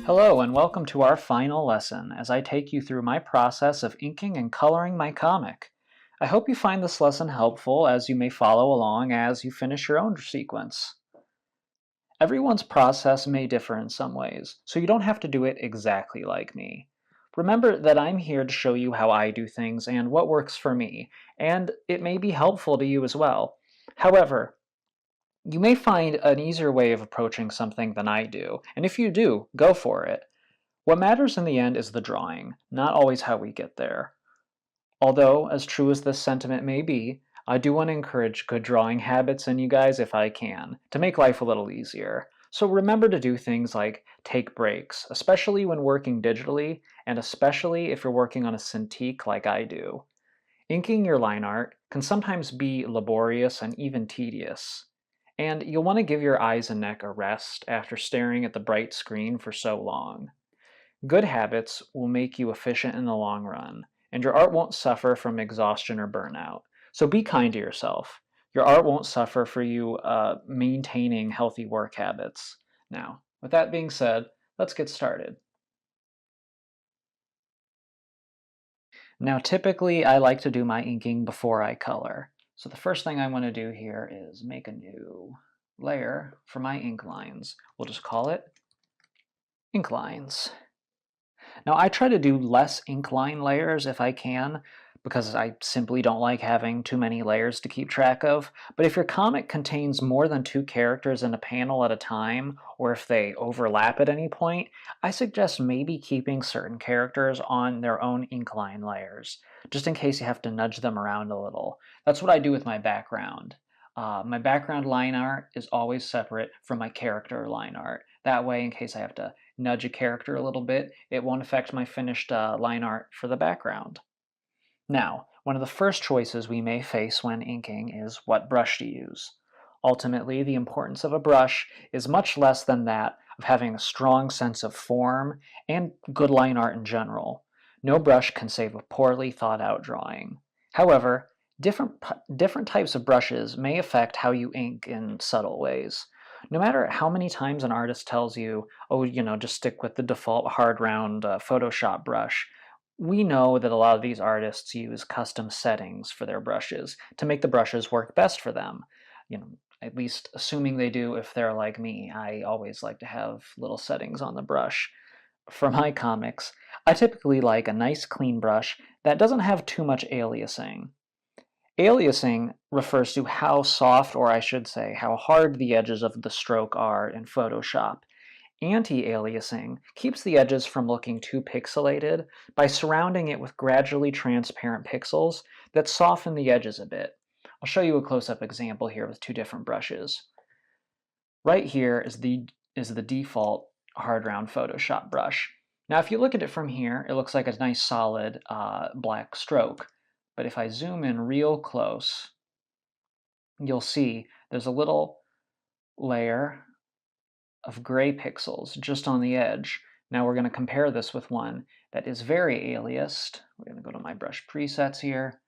Hello and welcome to our final lesson as I take you through my process of inking and coloring my comic. I hope you find this lesson helpful as you may follow along as you finish your own sequence. Everyone's process may differ in some ways, so you don't have to do it exactly like me. Remember that I'm here to show you how I do things and what works for me, and it may be helpful to you as well. However, you may find an easier way of approaching something than I do, and if you do, go for it. What matters in the end is the drawing, not always how we get there. Although, as true as this sentiment may be, I do want to encourage good drawing habits in you guys if I can, to make life a little easier. So remember to do things like take breaks, especially when working digitally, and especially if you're working on a Cintiq like I do. Inking your line art can sometimes be laborious and even tedious. And you'll want to give your eyes and neck a rest after staring at the bright screen for so long. Good habits will make you efficient in the long run, and your art won't suffer from exhaustion or burnout. So be kind to yourself. Your art won't suffer for you maintaining healthy work habits. Now, with that being said, let's get started. Now, typically, I like to do my inking before I color. So the first thing I want to do here is make a new layer for my ink lines. We'll just call it ink lines. Now I try to do less ink line layers if I can, because I simply don't like having too many layers to keep track of. But if your comic contains more than two characters in a panel at a time, or if they overlap at any point, I suggest maybe keeping certain characters on their own ink line layers, just in case you have to nudge them around a little. That's what I do with my background. My background line art is always separate from my character line art. That way, in case I have to nudge a character a little bit, it won't affect my finished line art for the background. Now, one of the first choices we may face when inking is what brush to use. Ultimately, the importance of a brush is much less than that of having a strong sense of form and good line art in general. No brush can save a poorly thought out drawing. However, different types of brushes may affect how you ink in subtle ways. No matter how many times an artist tells you, oh, just stick with the default hard round Photoshop brush, we know that a lot of these artists use custom settings for their brushes to make the brushes work best for them. At least assuming they do if they're like me. I always like to have little settings on the brush. For my comics, I typically like a nice clean brush that doesn't have too much aliasing. Aliasing refers to how soft, or I should say, how hard the edges of the stroke are in Photoshop. Anti-aliasing keeps the edges from looking too pixelated by surrounding it with gradually transparent pixels that soften the edges a bit. I'll show you a close-up example here with two different brushes. Right here is the default hard round Photoshop brush. Now if you look at it from here, it looks like a nice solid black stroke. But if I zoom in real close, you'll see there's a little layer of gray pixels just on the edge. Now we're going to compare this with one that is very aliased. We're going to go to my brush presets here.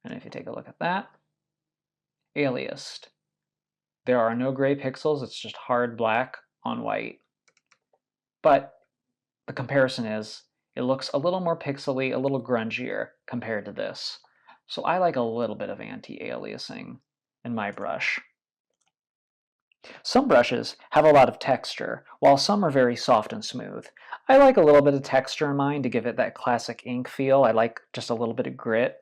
And if you take a look at that, aliased. There are no gray pixels, it's just hard black on white. But the comparison is, it looks a little more pixely, a little grungier compared to this. So I like a little bit of anti-aliasing in my brush. Some brushes have a lot of texture, while some are very soft and smooth. I like a little bit of texture in mine to give it that classic ink feel. I like just a little bit of grit.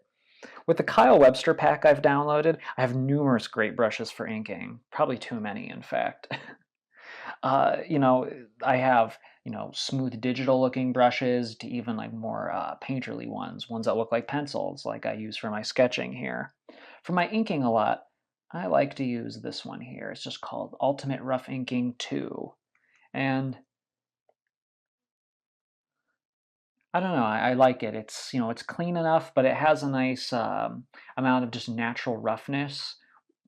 With the Kyle Webster pack I've downloaded, I have numerous great brushes for inking. Probably too many, in fact. I have, smooth digital looking brushes to even like more painterly ones that look like pencils, like I use for my sketching here. For my inking a lot, I like to use this one here. It's just called Ultimate Rough Inking 2. And I don't know, I like it. It's clean enough, but it has a nice amount of just natural roughness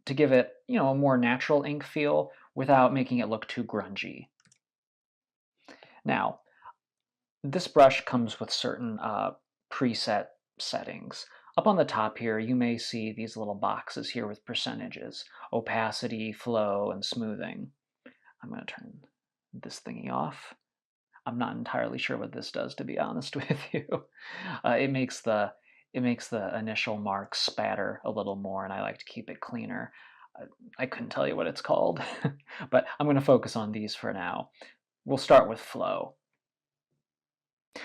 to give it, a more natural ink feel without making it look too grungy. Now, this brush comes with certain preset settings. Up on the top here, you may see these little boxes here with percentages: opacity, flow, and smoothing. I'm going to turn this thingy off. I'm not entirely sure what this does, to be honest with you. It makes the initial mark spatter a little more, and I like to keep it cleaner. I couldn't tell you what it's called, but I'm going to focus on these for now. We'll start with flow.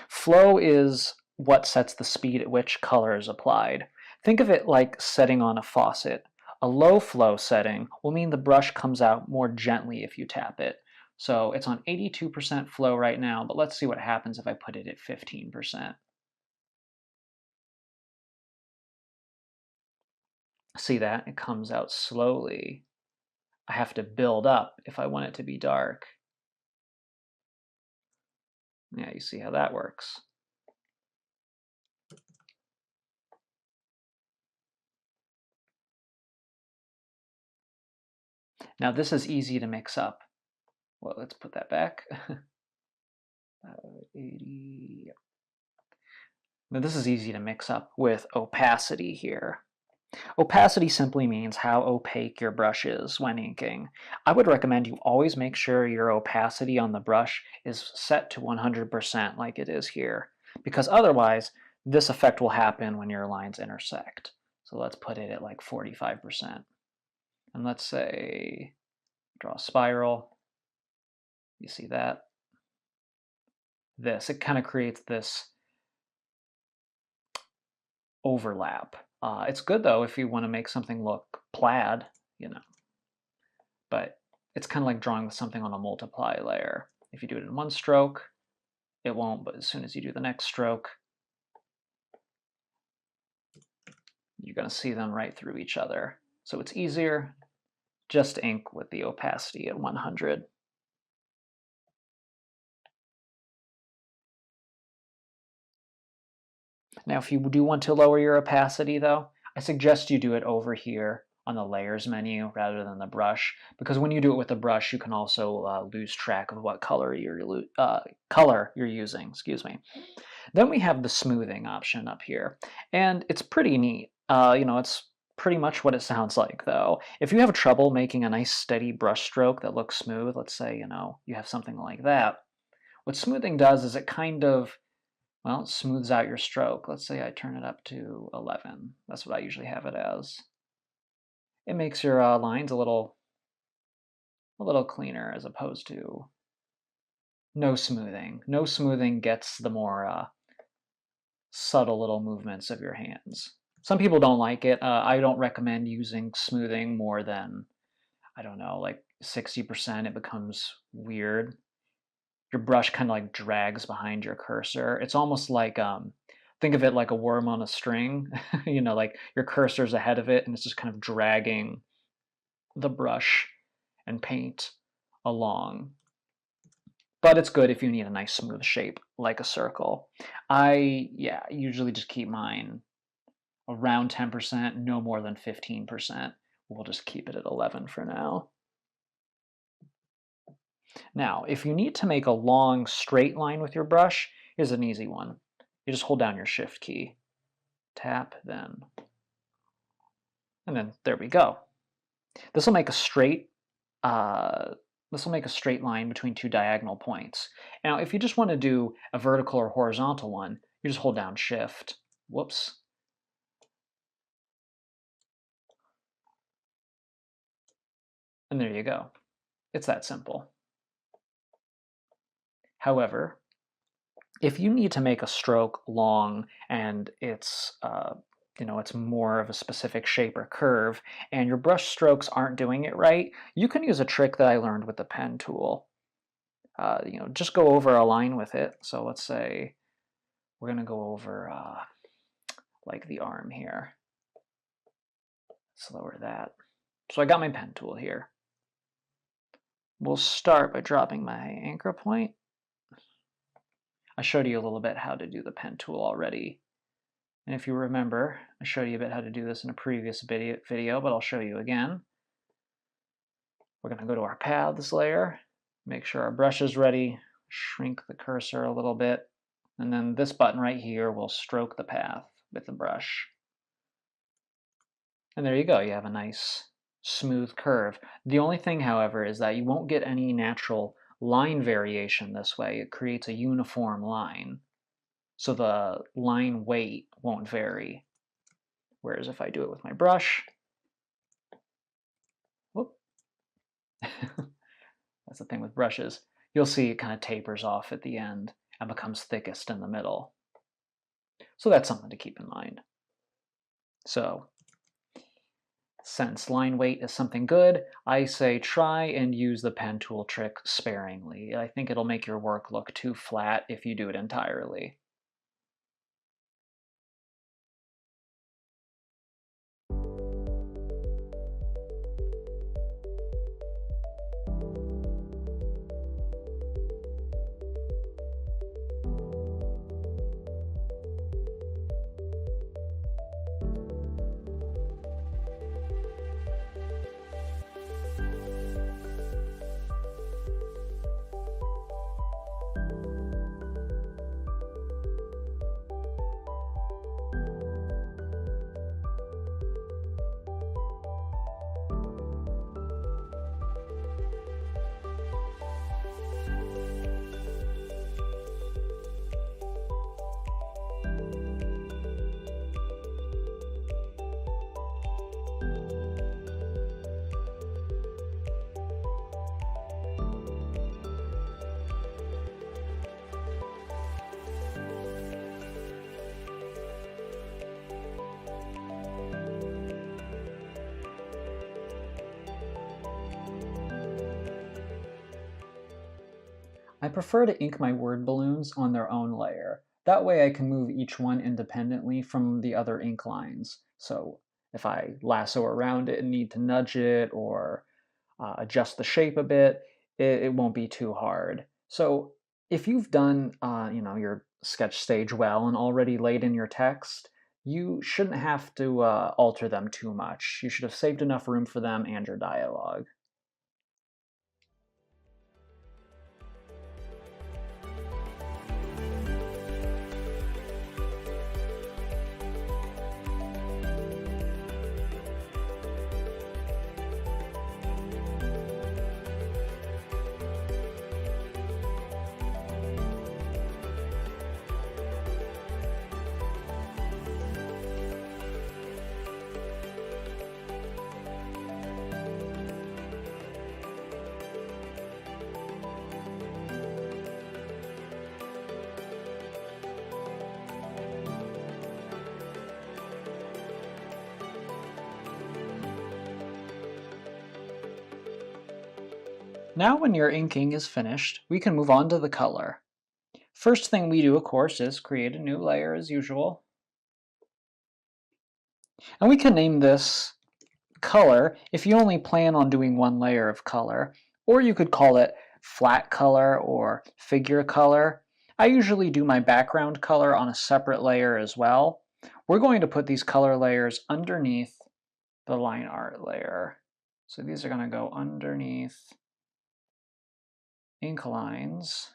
Flow is what sets the speed at which color is applied. Think of it like setting on a faucet. A low flow setting will mean the brush comes out more gently if you tap it. So it's on 82% flow right now, but let's see what happens if I put it at 15%. See that? It comes out slowly. I have to build up if I want it to be dark. Yeah, you see how that works. Now this is easy to mix up. Well, let's put that back. 80. Now this is easy to mix up with opacity here. Opacity simply means how opaque your brush is when inking. I would recommend you always make sure your opacity on the brush is set to 100% like it is here, because otherwise this effect will happen when your lines intersect. So let's put it at like 45%. And let's say, draw a spiral. You see that? It kind of creates this overlap. It's good though if you want to make something look plaid, but it's kind of like drawing something on a multiply layer. If you do it in one stroke, it won't, but as soon as you do the next stroke, you're going to see them right through each other. So it's easier just to ink with the opacity at 100. Now, if you do want to lower your opacity, though, I suggest you do it over here on the Layers menu rather than the brush, because when you do it with the brush, you can also lose track of what color you're using. Excuse me. Then we have the smoothing option up here, and it's pretty neat. It's pretty much what it sounds like, though. If you have trouble making a nice steady brush stroke that looks smooth, let's say, you have something like that, what smoothing does is it kind of, well, it smooths out your stroke. Let's say I turn it up to 11. That's what I usually have it as. It makes your lines a little cleaner as opposed to no smoothing. No smoothing gets the more subtle little movements of your hands. Some people don't like it. I don't recommend using smoothing more than, I don't know, like 60%. It becomes weird. Your brush kind of like drags behind your cursor. It's almost like, think of it like a worm on a string. Like your cursor's ahead of it and it's just kind of dragging the brush and paint along. But it's good if you need a nice smooth shape like a circle. I usually just keep mine around 10%, no more than 15%. We'll just keep it at 11 for now. Now, if you need to make a long straight line with your brush, here's an easy one. You just hold down your Shift key, tap, and then there we go. This will make a straight line between two diagonal points. Now, if you just want to do a vertical or horizontal one, you just hold down Shift. Whoops. And there you go. It's that simple. However, if you need to make a stroke long and it's it's more of a specific shape or curve, and your brush strokes aren't doing it right, you can use a trick that I learned with the pen tool. Just go over a line with it. So let's say we're going to go over like the arm here. Let's lower that. So I got my pen tool here. We'll start by dropping my anchor point. I showed you a little bit how to do the pen tool already And if you remember, I showed you a bit how to do this in a previous video, but I'll show you again. We're going to go to our paths layer, make sure our brush is ready, shrink the cursor a little bit, and then this button right here will stroke the path with the brush. And there you go, you have a nice smooth curve. The only thing, however, is that you won't get any natural line variation this way. It creates a uniform line, so the line weight won't vary. Whereas if I do it with my brush, whoop, that's the thing with brushes, you'll see it kind of tapers off at the end and becomes thickest in the middle. So that's something to keep in mind. So since line weight is something good, I say try and use the pen tool trick sparingly. I think it'll make your work look too flat if you do it entirely. I prefer to ink my word balloons on their own layer. That way I can move each one independently from the other ink lines. So if I lasso around it and need to nudge it or adjust the shape a bit, it won't be too hard. So if you've done your sketch stage well and already laid in your text, you shouldn't have to alter them too much. You should have saved enough room for them and your dialogue. Now when your inking is finished, we can move on to the color. First thing we do, of course, is create a new layer as usual. And we can name this color if you only plan on doing one layer of color, or you could call it flat color or figure color. I usually do my background color on a separate layer as well. We're going to put these color layers underneath the line art layer. So these are going to go underneath ink lines.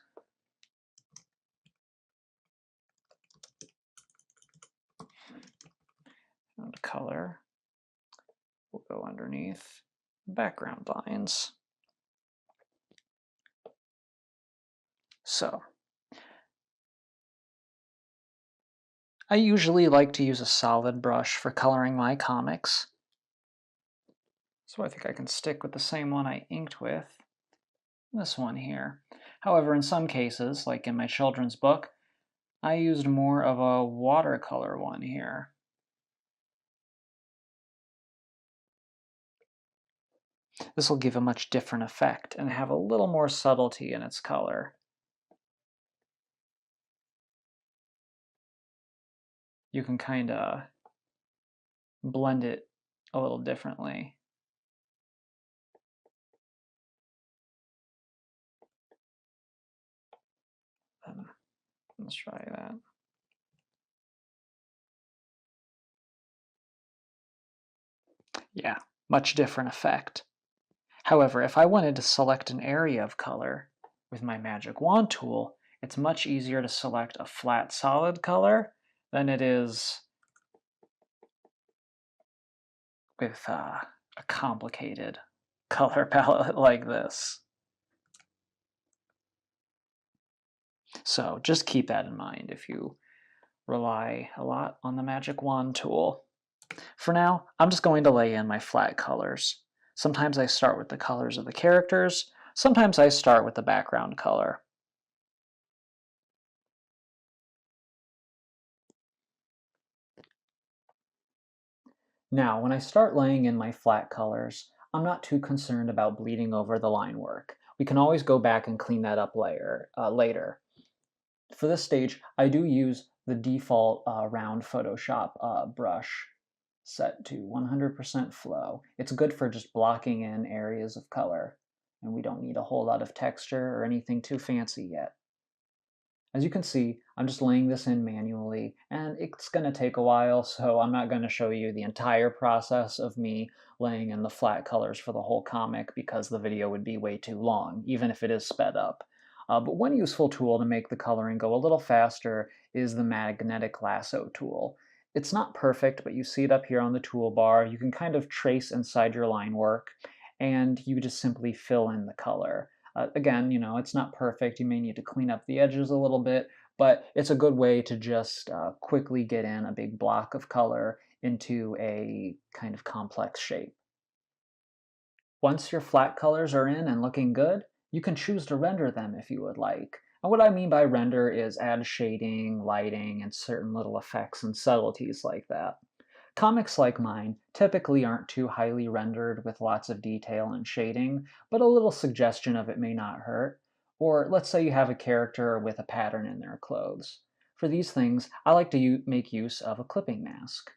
And color will go underneath background lines. So I usually like to use a solid brush for coloring my comics. So I think I can stick with the same one I inked with, this one here. However, in some cases, like in my children's book, I used more of a watercolor one here. This will give a much different effect and have a little more subtlety in its color. You can kind of blend it a little differently. Let's try that. Yeah, much different effect. However, if I wanted to select an area of color with my magic wand tool, it's much easier to select a flat solid color than it is with a complicated color palette like this. So just keep that in mind if you rely a lot on the magic wand tool. For now, I'm just going to lay in my flat colors. Sometimes I start with the colors of the characters, sometimes I start with the background color. Now, when I start laying in my flat colors, I'm not too concerned about bleeding over the line work. We can always go back and clean that up later. For this stage, I do use the default round Photoshop brush set to 100% flow. It's good for just blocking in areas of color, and we don't need a whole lot of texture or anything too fancy yet. As you can see, I'm just laying this in manually, and it's going to take a while, so I'm not going to show you the entire process of me laying in the flat colors for the whole comic because the video would be way too long, even if it is sped up. But one useful tool to make the coloring go a little faster is the magnetic lasso tool. It's not perfect, but you see it up here on the toolbar. You can kind of trace inside your line work, and you just simply fill in the color. Again, it's not perfect. You may need to clean up the edges a little bit, but it's a good way to just quickly get in a big block of color into a kind of complex shape. Once your flat colors are in and looking good, you can choose to render them if you would like. And what I mean by render is add shading, lighting, and certain little effects and subtleties like that. Comics like mine typically aren't too highly rendered with lots of detail and shading, but a little suggestion of it may not hurt. Or let's say you have a character with a pattern in their clothes. For these things, I like to make use of a clipping mask.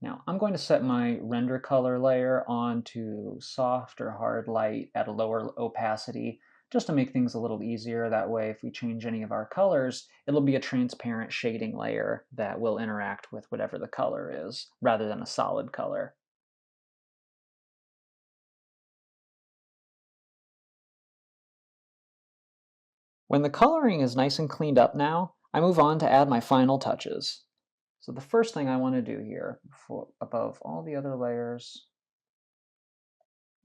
Now, I'm going to set my render color layer onto soft or hard light at a lower opacity, just to make things a little easier. That way, if we change any of our colors, it'll be a transparent shading layer that will interact with whatever the color is, rather than a solid color. When the coloring is nice and cleaned up now, I move on to add my final touches. So the first thing I want to do here, above all the other layers,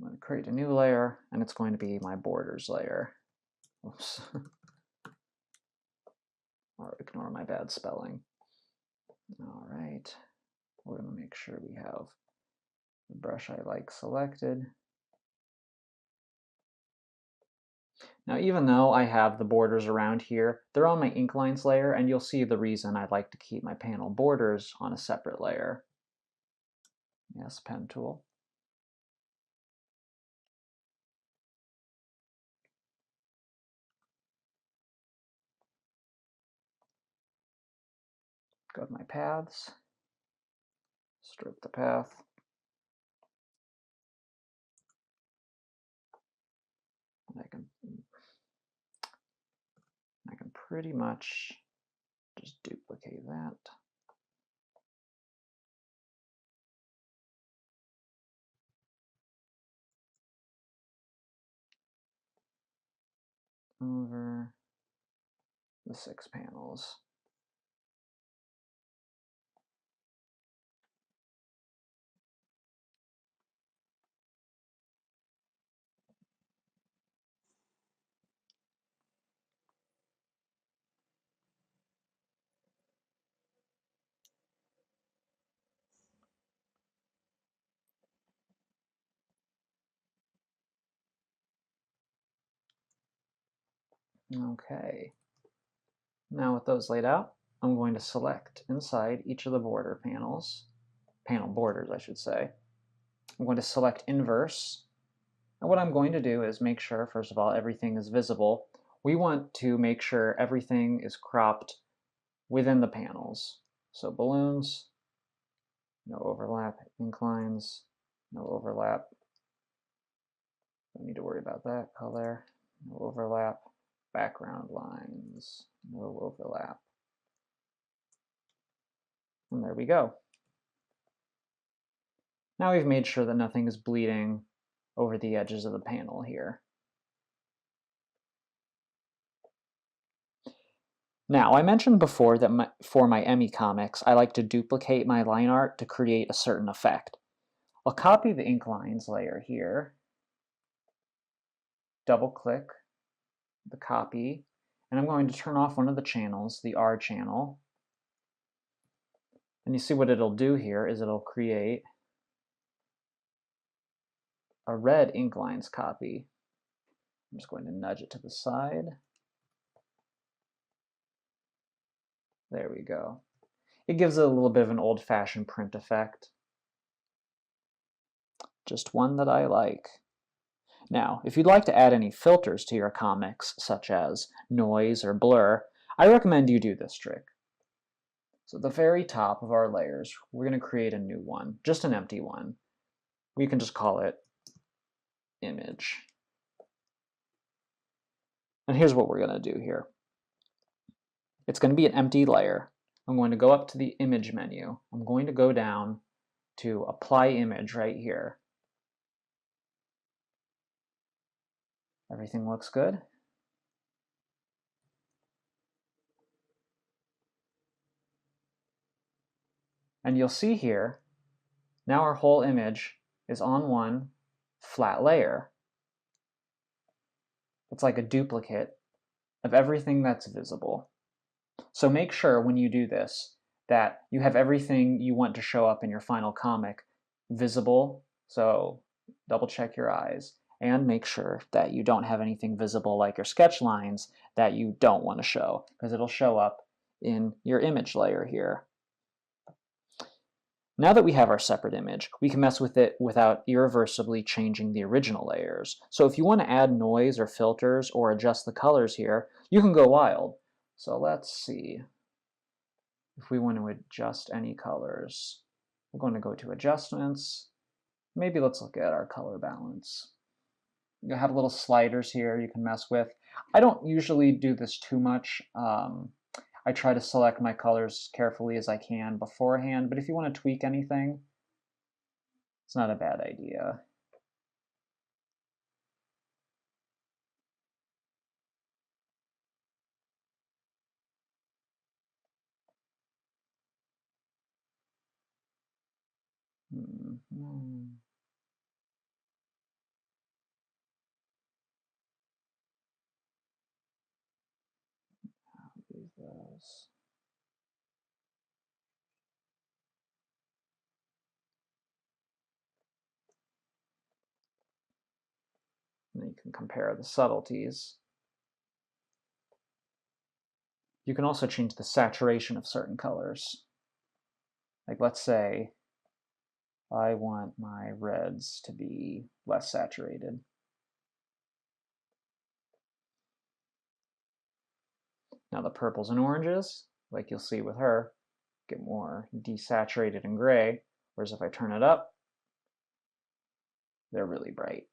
I'm going to create a new layer, and it's going to be my borders layer. Oops. Or ignore my bad spelling. All right, we're going to make sure we have the brush I like selected. Now, even though I have the borders around here, they're on my ink lines layer, and you'll see the reason I'd like to keep my panel borders on a separate layer. Yes, pen tool. Go to my paths, stroke the path. I can pretty much just duplicate that. Over the 6 panels. Okay. Now with those laid out, I'm going to select inside each of the border panels, panel borders I should say. I'm going to select inverse. And what I'm going to do is make sure, first of all, everything is visible. We want to make sure everything is cropped within the panels. So balloons, no overlap, inclines, no overlap. Don't need to worry about that color. No overlap. Background lines, no overlap. And there we go. Now we've made sure that nothing is bleeding over the edges of the panel here. Now, I mentioned before that for my Emmy comics, I like to duplicate my line art to create a certain effect. I'll copy the ink lines layer here, double-click the copy, and I'm going to turn off one of the channels, the R channel. And you see what it'll do here is it'll create a red ink lines copy. I'm just going to nudge it to the side. There we go. It gives it a little bit of an old-fashioned print effect. Just one that I like. Now, if you'd like to add any filters to your comics, such as noise or blur, I recommend you do this trick. So at the very top of our layers, we're going to create a new one, just an empty one. We can just call it image. And here's what we're going to do here. It's going to be an empty layer. I'm going to go up to the image menu. I'm going to go down to apply image right here. Everything looks good. And you'll see here, now our whole image is on one flat layer. It's like a duplicate of everything that's visible. So make sure when you do this that you have everything you want to show up in your final comic visible. So double check your eyes and make sure that you don't have anything visible like your sketch lines that you don't want to show, because it'll show up in your image layer here. Now that we have our separate image, we can mess with it without irreversibly changing the original layers. So if you want to add noise or filters or adjust the colors here, you can go wild. So let's see if we want to adjust any colors. We're going to go to adjustments. Maybe let's look at our color balance. You have little sliders here you can mess with. I don't usually do this too much. I try to select my colors carefully as I can beforehand, but if you want to tweak anything, it's not a bad idea. Those. And then you can compare the subtleties. You can also change the saturation of certain colors. Like let's say I want my reds to be less saturated. Now the purples and oranges, like you'll see with her, get more desaturated and gray, whereas if I turn it up, they're really bright.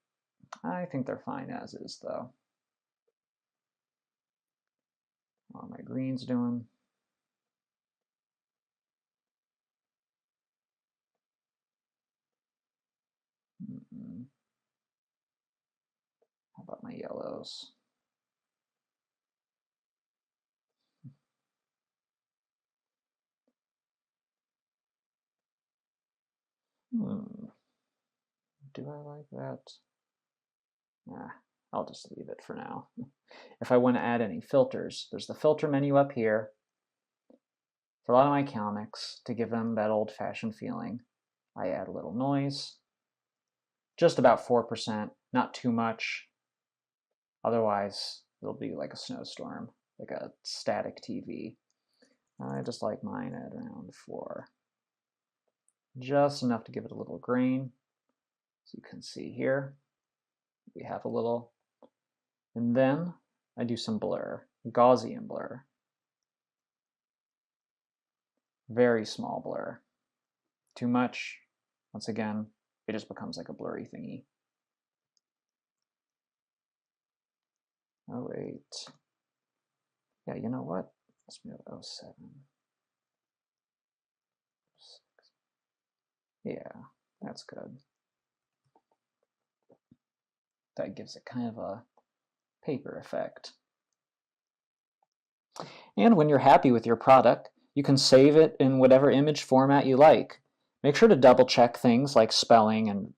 I think they're fine as is though. How are my greens doing? How about my yellows? Do I like that? Nah, I'll just leave it for now. If I want to add any filters, there's the filter menu up here. For a lot of my comics, to give them that old-fashioned feeling, I add a little noise, just about 4%, not too much. Otherwise, it'll be like a snowstorm, like a static TV. I just like mine at around 4. Just enough to give it a little grain. So you can see here, we have a little. And then I do some blur, Gaussian blur. Very small blur. Too much, once again, it just becomes like a blurry thingy. 08. Yeah, you know what? Let's move 07. Yeah. That's good. That gives it kind of a paper effect. And when you're happy with your product, you can save it in whatever image format you like. Make sure to double check things like spelling and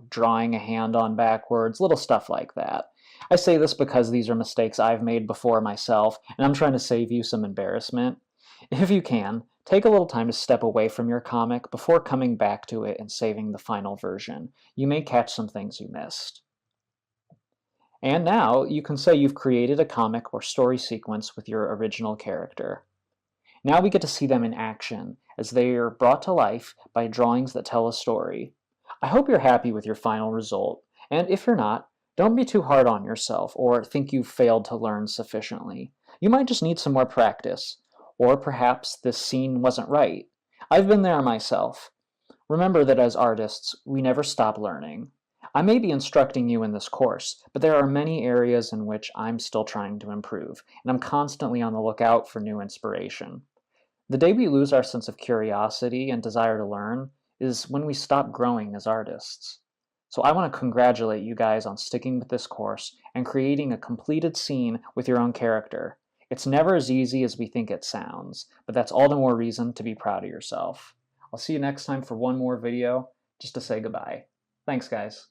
drawing a hand on backwards, little stuff like that. I say this because these are mistakes I've made before myself, and I'm trying to save you some embarrassment. If you can, take a little time to step away from your comic before coming back to it and saving the final version. You may catch some things you missed. And now you can say you've created a comic or story sequence with your original character. Now we get to see them in action as they are brought to life by drawings that tell a story. I hope you're happy with your final result, and if you're not, don't be too hard on yourself or think you've failed to learn sufficiently. You might just need some more practice, or perhaps this scene wasn't right. I've been there myself. Remember that as artists, we never stop learning. I may be instructing you in this course, but there are many areas in which I'm still trying to improve, and I'm constantly on the lookout for new inspiration. The day we lose our sense of curiosity and desire to learn is when we stop growing as artists. So I want to congratulate you guys on sticking with this course and creating a completed scene with your own character. It's never as easy as we think it sounds, but that's all the more reason to be proud of yourself. I'll see you next time for one more video, just to say goodbye. Thanks, guys.